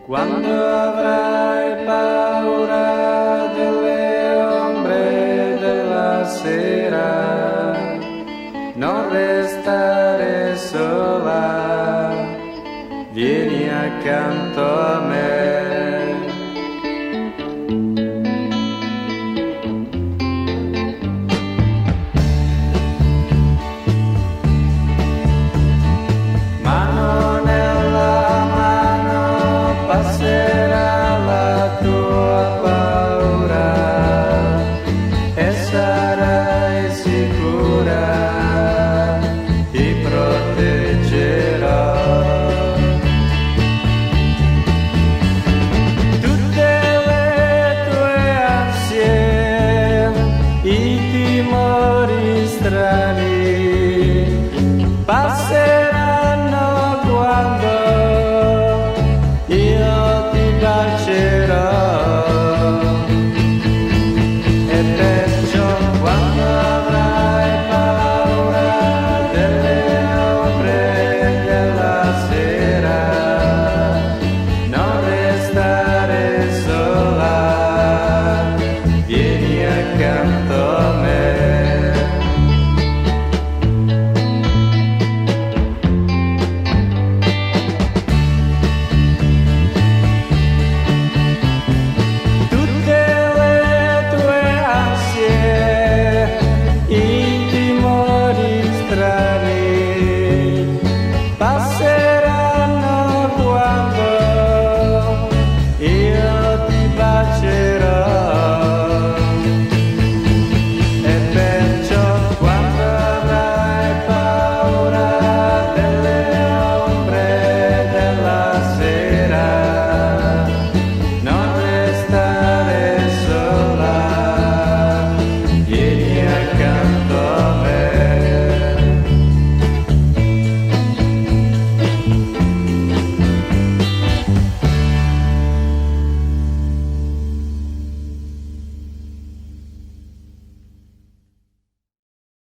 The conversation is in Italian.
Quando avrai paura delle ombre della sera, non restare sola, vieni accanto a me. Mano nella mano passerà la tua paura e sarai sicura, ti proteggerò. Tutte le tue ansie, i timori strani passeranno